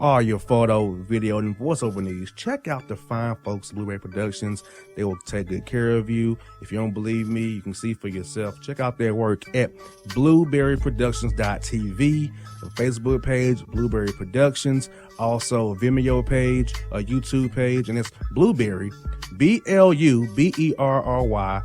all your photo, video, and voiceover needs, check out the fine folks at Blueberry Productions. They will take good care of you. If you don't believe me, you can see for yourself. Check out their work at blueberryproductions.tv, the Facebook page, Blueberry Productions, also a Vimeo page, a YouTube page, and it's Blueberry, BLUBERRY,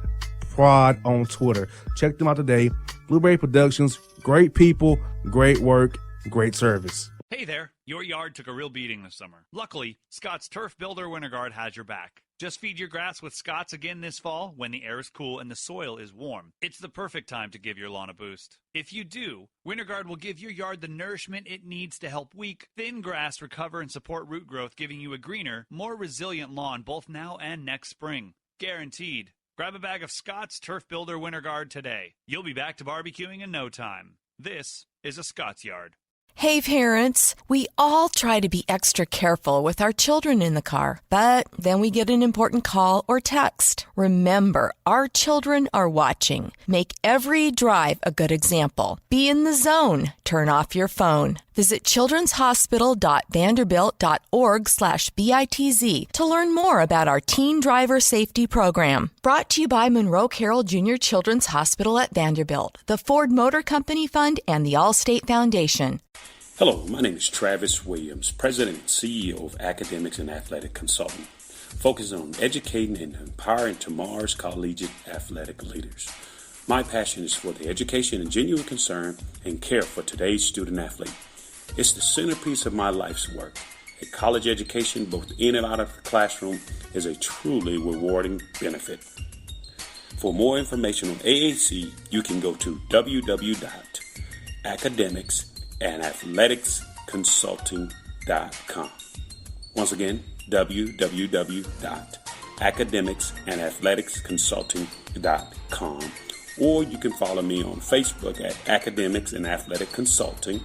Prod on Twitter. Check them out today. Blueberry Productions, great people, great work, great service. Hey there, your yard took a real beating this summer. Luckily, Scott's Turf Builder Winter Guard has your back. Just feed your grass with Scott's again this fall when the air is cool and the soil is warm. It's the perfect time to give your lawn a boost. If you do, Winter Guard will give your yard the nourishment it needs to help weak, thin grass recover and support root growth, giving you a greener, more resilient lawn both now and next spring. Guaranteed. Grab a bag of Scott's Turf Builder Winter Guard today. You'll be back to barbecuing in no time. This is a Scott's Yard. Hey parents, we all try to be extra careful with our children in the car, but then we get an important call or text. Remember, our children are watching. Make every drive a good example. Be in the zone. Turn off your phone. Visit childrenshospital.vanderbilt.org/BITZ to learn more about our teen driver safety program. Brought to you by Monroe Carroll Jr. Children's Hospital at Vanderbilt, the Ford Motor Company Fund, and the Allstate Foundation. Hello, my name is Travis Williams, President and CEO of Academics and Athletic Consulting, focusing on educating and empowering tomorrow's collegiate athletic leaders. My passion is for the education and genuine concern and care for today's student athlete. It's the centerpiece of my life's work. A college education, both in and out of the classroom, is a truly rewarding benefit. For more information on AAC, you can go to www.academicsandathleticsconsulting.com. Once again, www.academicsandathleticsconsulting.com. Or you can follow me on Facebook at Academics and Athletic Consulting,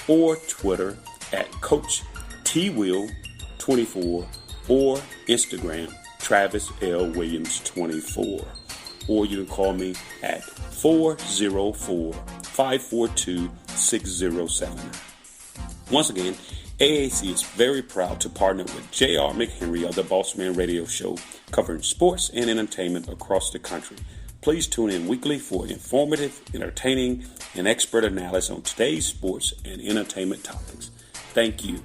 or Twitter at Coach TWill24, or Instagram Travis L. Williams 24. Or you can call me at 404-542-6079. Once again, AAC is very proud to partner with J.R. McHenry of the Bossman Radio Show, covering sports and entertainment across the country. Please tune in weekly for informative, entertaining, and expert analysis on today's sports and entertainment topics. Thank you.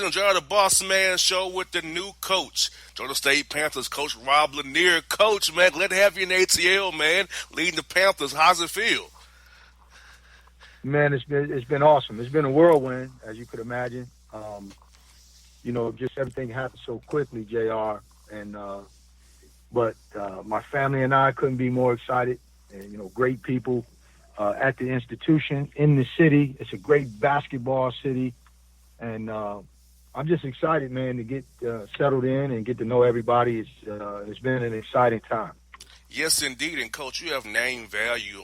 Enjoy the Bossman Show with the new coach, Georgia State Panthers coach Rob Lanier. Coach, man, glad to have you in ATL, man, leading the Panthers. How's it feel? Man, it's been awesome. It's been a whirlwind, as you could imagine. Just everything happened so quickly, JR. And but my family and I couldn't be more excited. And great people at the institution in the city. It's a great basketball city, and I'm just excited, man, to get settled in and get to know everybody. It's been an exciting time. Yes, indeed. And, Coach, you have name value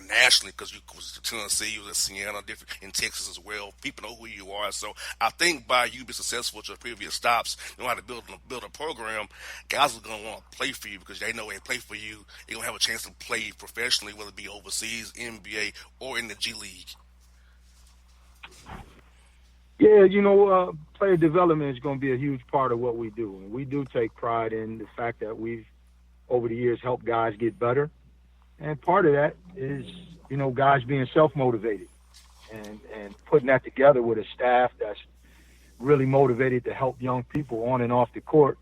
nationally because you was in Tennessee, you was in Siena, different in Texas as well. People know who you are. So I think by you being successful at your previous stops, know how to build a program, guys are going to want to play for you because they know they play for you. They're going to have a chance to play professionally, whether it be overseas, NBA, or in the G League. Yeah, player development is going to be a huge part of what we do. And we do take pride in the fact that we've, over the years, helped guys get better. And part of that is, guys being self-motivated and putting that together with a staff that's really motivated to help young people on and off the court.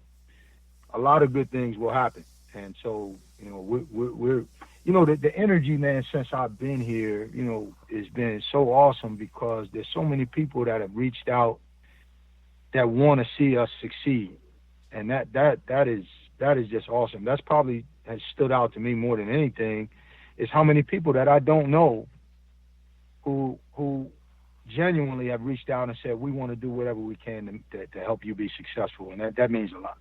A lot of good things will happen. And so, we're the energy, man, since I've been here, has been so awesome because there's so many people that have reached out that want to see us succeed. And that is just awesome. That's probably has stood out to me more than anything is how many people that I don't know who genuinely have reached out and said, we want to do whatever we can to help you be successful. And that means a lot.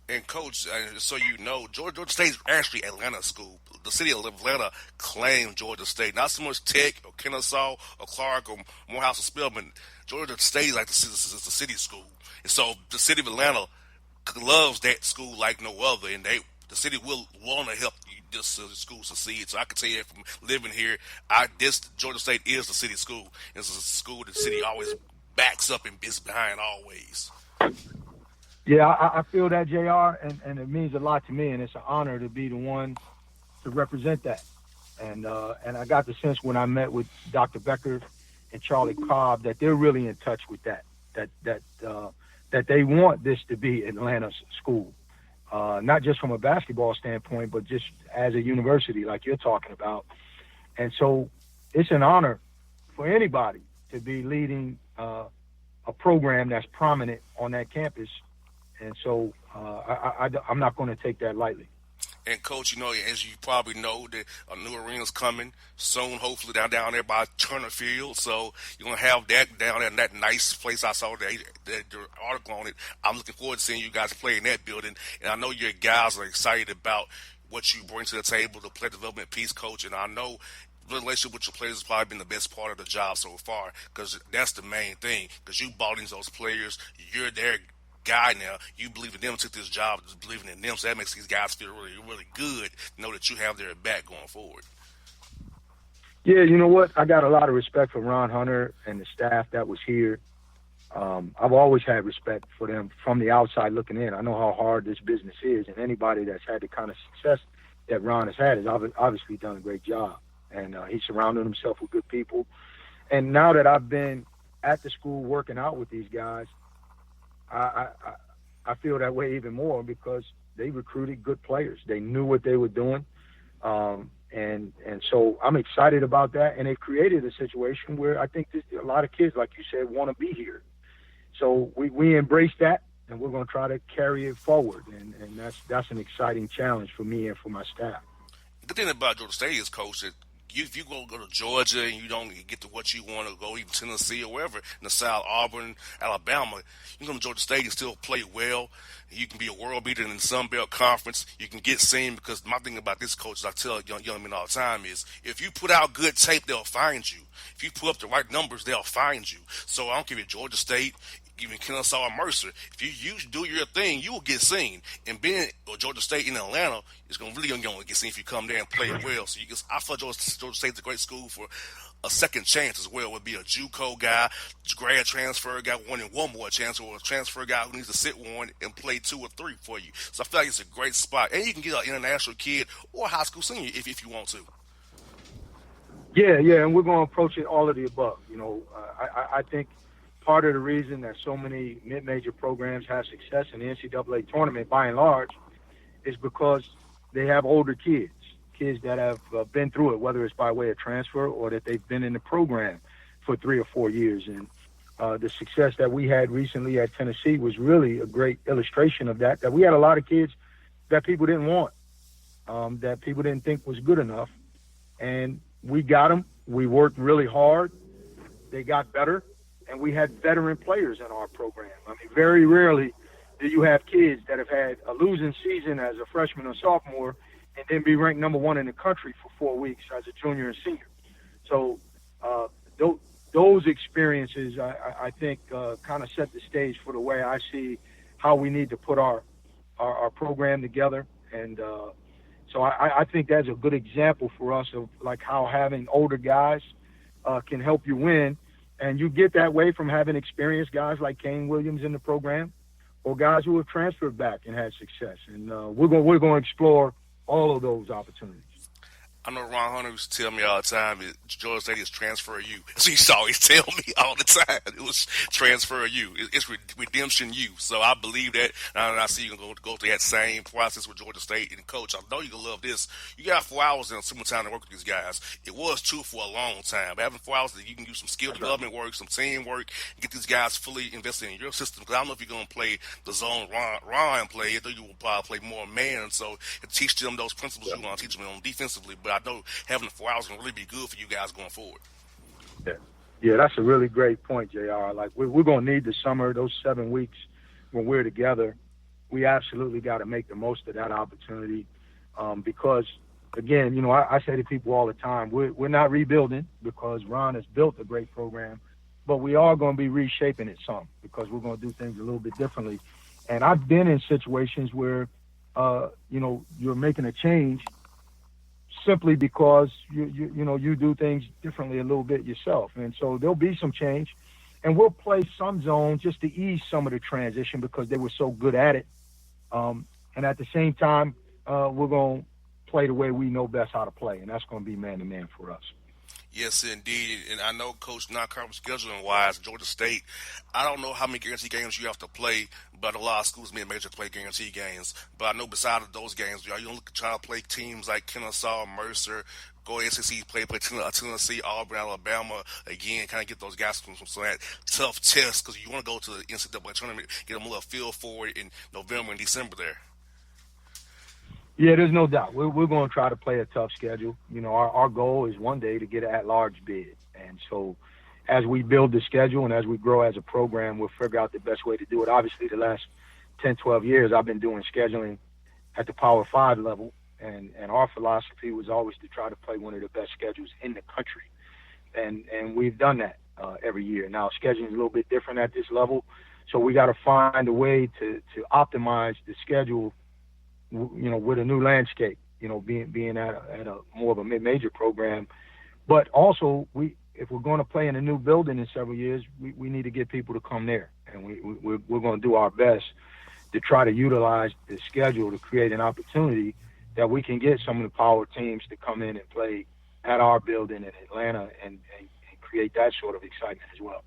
And Coach, so you know, Georgia State is actually Atlanta school. The city of Atlanta claimed Georgia State, not so much Tech or Kennesaw or Clark or Morehouse or Spelman. Georgia State is like the city school, and so the city of Atlanta loves that school like no other, and the city will want to help this school succeed. So I can tell you from living here, this Georgia State is the city school. It's a school the city always backs up and is behind always. Yeah, I feel that, JR, and it means a lot to me, and it's an honor to be the one to represent that. And I got the sense when I met with Dr. Becker and Charlie Cobb that they're really in touch with that they want this to be Atlanta's school, not just from a basketball standpoint, but just as a university like you're talking about. And so it's an honor for anybody to be leading a program that's prominent on that campus. And so I'm not going to take that lightly. And, Coach, you know, as you probably know, that a new arena's coming soon, hopefully down there by Turner Field. So you're going to have that down there in that nice place I saw the article on it. I'm looking forward to seeing you guys play in that building. And I know your guys are excited about what you bring to the table, the player development piece, Coach. And I know the relationship with your players has probably been the best part of the job so far, because that's the main thing, because you bought into those players. You're their guy now. You believe in them, took this job, just believing in them, so that makes these guys feel really, really good to know that you have their back going forward. Yeah, you know what? I got a lot of respect for Ron Hunter and the staff that was here. I've always had respect for them from the outside looking in. I know how hard this business is, and anybody that's had the kind of success that Ron has had has obviously done a great job. And he surrounded himself with good people. And now that I've been at the school working out with these guys, I feel that way even more, because they recruited good players. They knew what they were doing. And so I'm excited about that. And it created a situation where I think a lot of kids, like you said, want to be here. So we embrace that, and we're going to try to carry it forward. And that's an exciting challenge for me and for my staff. The thing about Georgia State is, Coach, that if you go to Georgia and you don't get to what you want to go, even Tennessee or wherever in the South, Auburn, Alabama, you can go to Georgia State and still play well. You can be a world beater in the Sun Belt Conference. You can get seen, because my thing about this, Coach, I tell young men all the time, is if you put out good tape, they'll find you. If you put up the right numbers, they'll find you. So I don't care if you're Georgia State, even Kennesaw or Mercer, if you do your thing, you will get seen. And being Georgia State in Atlanta is going to really get seen if you come there and play well. So I feel Georgia State's a great school for a second chance as well. Would be a JUCO guy, grad transfer guy wanting one more chance, or a transfer guy who needs to sit one and play 2 or 3 for you. So I feel like it's a great spot. And you can get an international kid or a high school senior if you want to. Yeah, and we're going to approach it all of the above. You know, I think part of the reason that so many mid-major programs have success in the NCAA tournament, by and large, is because they have older kids that have been through it, whether it's by way of transfer or that they've been in the program for 3 or 4 years. And the success that we had recently at Tennessee was really a great illustration of that we had a lot of kids that people didn't want, that people didn't think was good enough. And we got them. We worked really hard. They got better. And we had veteran players in our program. I mean, very rarely do you have kids that have had a losing season as a freshman or sophomore and then be ranked number 1 in the country for 4 weeks as a junior and senior. So those experiences, I think, kind of set the stage for the way I see how we need to put our program together. And so I think that's a good example for us of like how having older guys can help you win. And you get that way from having experienced guys like Kane Williams in the program, or guys who have transferred back and had success. And we're going to explore all of those opportunities. I know Ron Hunter used to tell me all the time, Georgia State is transfer you. So he used to always tell me all the time, it was transfer you. It's redemption you. So I believe that, and I see you can go through that same process with Georgia State. And, Coach, I know you're going to love this. You got 4 hours in summertime to work with these guys. It was 2 for a long time. But having 4 hours that you can do some skill development work, some team work, and get these guys fully invested in your system. Because I don't know if you're going to play the zone Ron played. I think you will probably play more man. So to teach them those principles you want to teach them on defensively. But I know having the 4 hours can really be good for you guys going forward. Yeah. Yeah, that's a really great point, JR. Like, we're going to need the summer, those 7 weeks when we're together. We absolutely got to make the most of that opportunity because, again, you know, I say to people all the time, we're not rebuilding because Ron has built a great program, but we are going to be reshaping it some because we're going to do things a little bit differently. And I've been in situations where, you know, you're making a change simply because you do things differently a little bit yourself. And so there'll be some change, and we'll play some zone just to ease some of the transition because they were so good at it. And at the same time, we're going to play the way we know best how to play, and that's going to be man-to-man for us. Yes, indeed. And I know, Coach, non-conference scheduling-wise, Georgia State, I don't know how many guarantee games you have to play, but a lot of schools made major play guarantee games. But I know besides those games, you look try to play teams like Kennesaw, Mercer, go SEC, play Tennessee, Auburn, Alabama, again, kind of get those guys from some that tough test because you want to go to the NCAA tournament, get them a little feel for it in November and December there. Yeah, there's no doubt. We're going to try to play a tough schedule. You know, our goal is one day to get an at-large bid. And so as we build the schedule and as we grow as a program, we'll figure out the best way to do it. Obviously, the last 10, 12 years, I've been doing scheduling at the Power 5 level. And our philosophy was always to try to play one of the best schedules in the country. And we've done that every year. Now, scheduling is a little bit different at this level. So we got to find a way to optimize the schedule, you know, with a new landscape, you know, being at a more of a mid-major program. But also, if we're going to play in a new building in several years, we need to get people to come there. And we're going to do our best to try to utilize the schedule to create an opportunity that we can get some of the power teams to come in and play at our building in Atlanta and create that sort of excitement as well.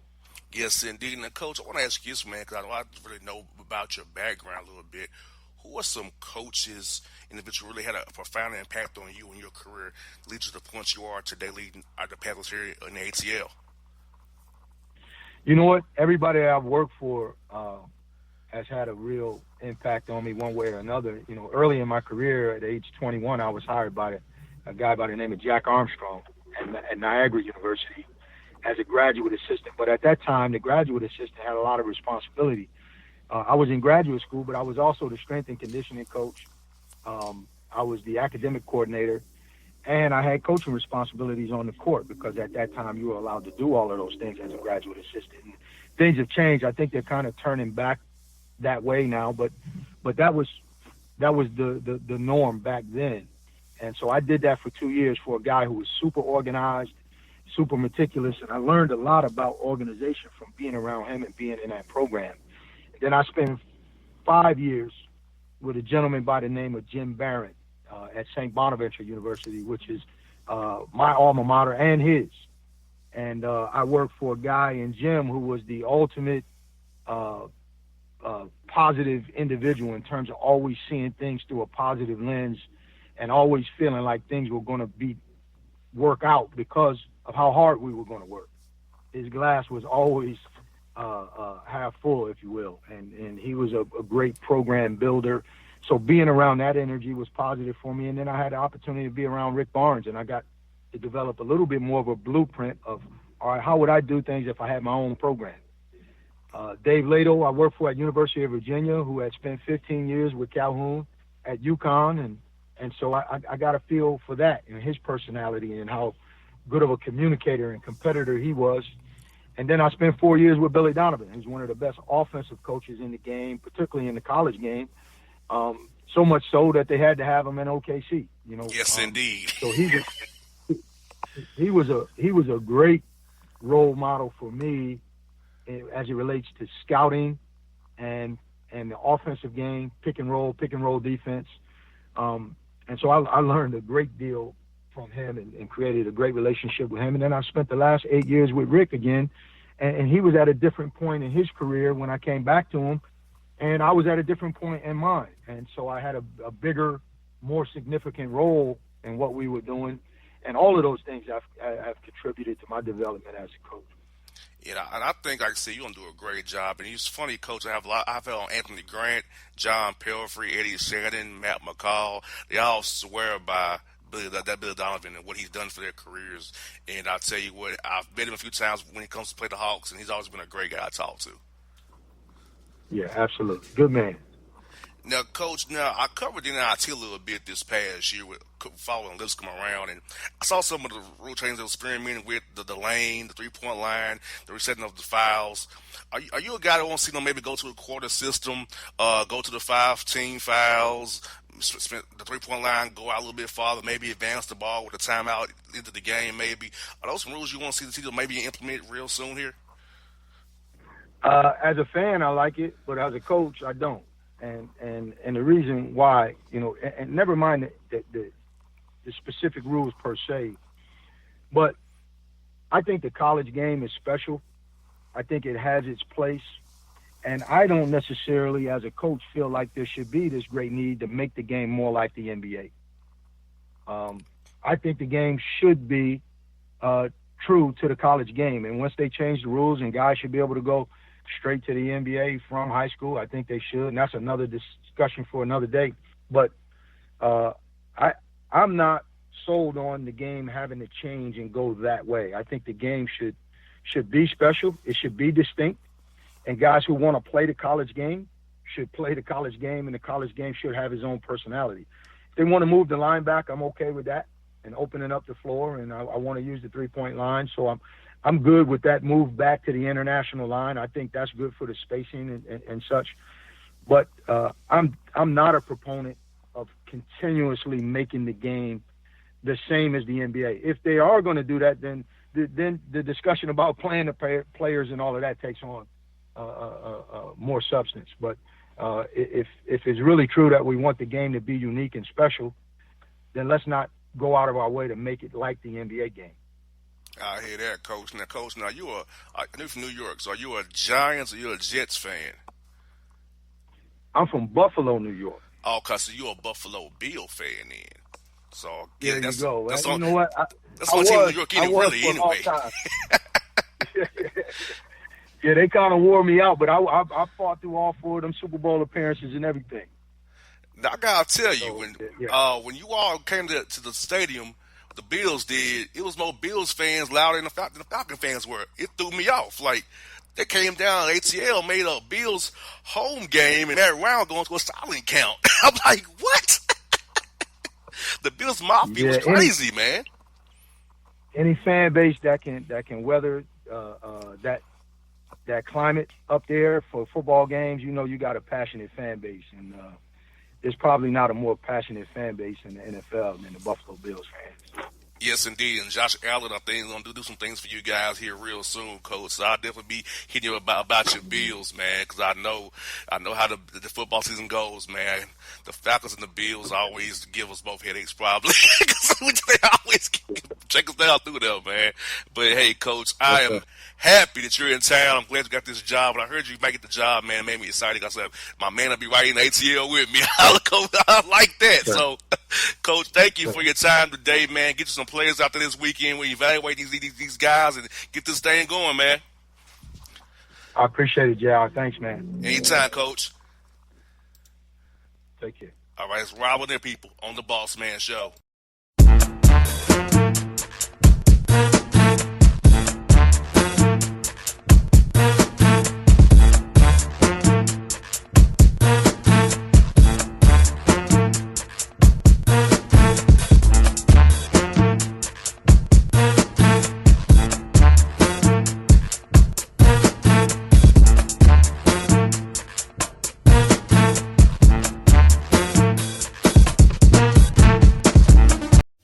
Yes, indeed. And, Coach, I want to ask you this, man, because I don't really know about your background a little bit. Who are some coaches and that really had a profound impact on you in your career, lead you to the point you are today, leading the Panthers here in the ATL? You know what? Everybody I've worked for has had a real impact on me one way or another. You know, early in my career at age 21, I was hired by a guy by the name of Jack Armstrong at Niagara University as a graduate assistant. But at that time, the graduate assistant had a lot of responsibility. I was in graduate school, but I was also the strength and conditioning coach. I was the academic coordinator, and I had coaching responsibilities on the court because at that time you were allowed to do all of those things as a graduate assistant. And things have changed. I think they're kind of turning back that way now, but that was the norm back then. And so I did that for 2 years for a guy who was super organized, super meticulous, and I learned a lot about organization from being around him and being in that program. Then I spent 5 years with a gentleman by the name of Jim Barron at St. Bonaventure University, which is my alma mater and his. And I worked for a guy in Jim who was the ultimate positive individual in terms of always seeing things through a positive lens and always feeling like things were going to work out because of how hard we were going to work. His glass was always half full, if you will, and he was a great program builder. So being around that energy was positive for me. And then I had the opportunity to be around Rick Barnes, and I got to develop a little bit more of a blueprint of, all right, how would I do things if I had my own program? Dave Lato, I worked for at University of Virginia, who had spent 15 years with Calhoun at UConn, and so I got a feel for that and his personality and how good of a communicator and competitor he was. And then I spent 4 years with Billy Donovan, who's one of the best offensive coaches in the game, particularly in the college game. So much so that they had to have him in OKC. You know. Yes, indeed. So he was a great role model for me as it relates to scouting and the offensive game, pick and roll defense. And so I learned a great deal from him and created a great relationship with him. And then I spent the last 8 years with Rick again, and he was at a different point in his career when I came back to him, and I was at a different point in mine. And so I had a bigger, more significant role in what we were doing. And all of those things have contributed to my development as a coach. Yeah, and I think, like I said, you're going to do a great job. And it's funny, Coach, I've had on Anthony Grant, John Pelfrey, Eddie Sheridan, Matt McCall. They all swear by Billy Donovan and what he's done for their careers. And I'll tell you what, I've met him a few times when he comes to play the Hawks, and he's always been a great guy to talk to. Yeah, absolutely. Good man. Now, Coach, I covered the NIT a little bit this past year with following Lipscomb around, and I saw some of the rule changes they were experimenting with, the lane, the three-point line, the resetting of the fouls. Are you a guy that wants to see them maybe go to a quarter system, go to the 5-team fouls, the three-point line, go out a little bit farther, maybe advance the ball with a timeout into the game maybe? Are those some rules you want to see them maybe implement real soon here? As a fan, I like it, but as a coach, I don't. And the reason why, and never mind the specific rules per se, but I think the college game is special. I think it has its place. And I don't necessarily, as a coach, feel like there should be this great need to make the game more like the NBA. I think the game should be true to the college game. And once they change the rules and guys should be able to go straight to the NBA from high school, I think they should. And that's another discussion for another day. But I'm not sold on the game having to change and go that way. I think the game should be special. It should be distinct. And guys who want to play the college game should play the college game, and the college game should have its own personality. If they want to move the line back, I'm okay with that, and opening up the floor, and I want to use the three-point line. So I'm good with that move back to the international line. I think that's good for the spacing and such. But I'm not a proponent of continuously making the game the same as the NBA. If they are going to do that, then the discussion about playing the players and all of that takes on more substance. But if it's really true that we want the game to be unique and special, then let's not go out of our way to make it like the NBA game. I hear that, Coach. Now, Coach, you're from New York, so are you a Giants or you're a Jets fan? I'm from Buffalo, New York. Oh, okay, so you're a Buffalo Bill fan then. So there you go. That's you know what? That's on Team New York really anyway. Yeah, they kind of wore me out, but I fought through all 4 of them Super Bowl appearances and everything. Now, I gotta tell you, when you all came to the stadium, the Bills did, it was more Bills fans louder than the Falcon fans were. It threw me off. Like, they came down, ATL made a Bills home game, and that round going to a silent count. I'm like, what? The Bills Mafia was crazy, man. Any fan base that can weather that climate up there for football games, you got a passionate fan base, and there's probably not a more passionate fan base in the NFL than the Buffalo Bills fans. Yes, indeed. And Josh Allen, I think, is going to do some things for you guys here real soon, Coach. So I'll definitely be hitting you about your Bills, man, because I know how the football season goes, man. The Falcons and the Bills always give us both headaches, probably, because they always check us down through there, man. But, hey, Coach, I am happy that you're in town. I'm glad you got this job. When I heard you might get the job, man, it made me excited. I said, my man will be right in the ATL with me. I like that. Sure. So, Coach, thank you for your time today, man. Get you some players out there this weekend. We evaluate these guys and get this thing going, man. I appreciate it, J.R. Thanks, man. Anytime, Coach. Take care. All right, it's Rob with their people on the Bossman Show.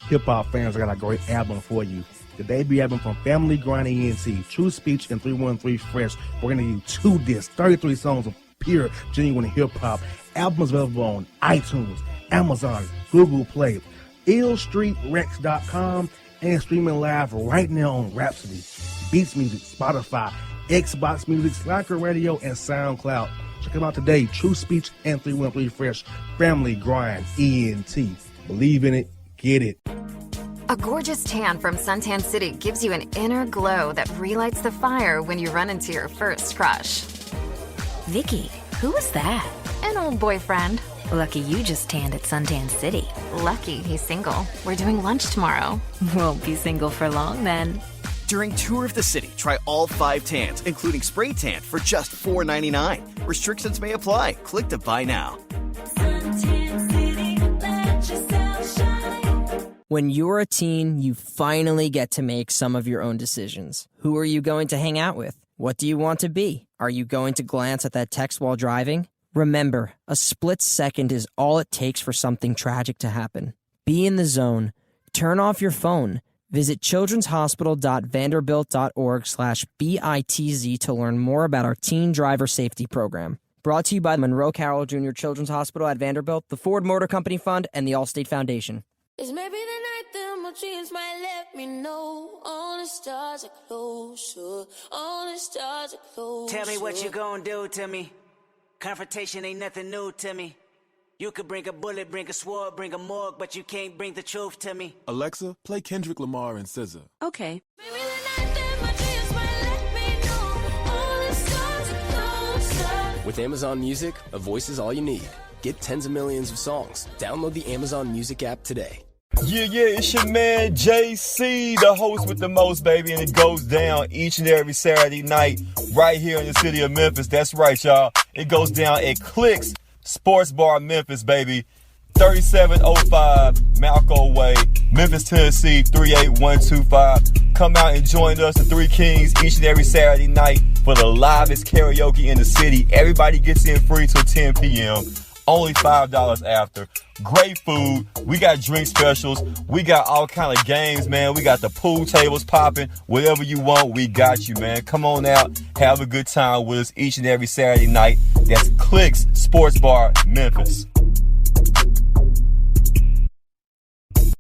Hip-hop fans, I got a great album for you. The debut album from Family Grind ENT, True Speech and 313 Fresh. We're going to give you 2 discs, 33 songs of pure, genuine hip-hop. Albums available on iTunes, Amazon, Google Play, illstreetrex.com, and streaming live right now on Rhapsody, Beats Music, Spotify, Xbox Music, Slacker Radio, and SoundCloud. Check them out today, True Speech and 313 Fresh, Family Grind ENT. Believe in it, get it. A gorgeous tan from Suntan City gives you an inner glow that relights the fire when you run into your first crush. Vicky, who was that? An old boyfriend. Lucky you just tanned at Suntan City. Lucky he's single. We're doing lunch tomorrow. Won't be single for long then. During Tour of the City, try all 5 tans, including spray tan, for just $4.99. Restrictions may apply. Click to buy now. When you're a teen, you finally get to make some of your own decisions. Who are you going to hang out with? What do you want to be? Are you going to glance at that text while driving? Remember, a split second is all it takes for something tragic to happen. Be in the zone. Turn off your phone. Visit childrenshospital.vanderbilt.org/BITZ to learn more about our teen driver safety program. Brought to you by Monroe Carroll Jr. Children's Hospital at Vanderbilt, the Ford Motor Company Fund, and the Allstate Foundation. It's maybe the night that my dreams might let me know. All the stars are closer. All the stars are closer. Tell me what you gonna do to me. Confrontation ain't nothing new to me. You could bring a bullet, bring a sword, bring a morgue, but you can't bring the truth to me. Alexa, play Kendrick Lamar and SZA. Okay. Maybe the night that my dreams might let me know. All the stars are closer. With Amazon Music, a voice is all you need. Get tens of millions of songs. Download the Amazon Music app today. Yeah, it's your man JC, the host with the most, baby, and it goes down each and every Saturday night right here in the city of Memphis. That's right, y'all. It goes down at Clicks Sports Bar Memphis, baby. 3705 Malco Way, Memphis, Tennessee, 38125. Come out and join us, the Three Kings, each and every Saturday night for the livest karaoke in the city. Everybody gets in free till 10 p.m. Only $5 after. Great food. We got drink specials. We got all kind of games, man. We got the pool tables popping. Whatever you want, we got you, man. Come on out. Have a good time with us each and every Saturday night. That's Clicks Sports Bar, Memphis.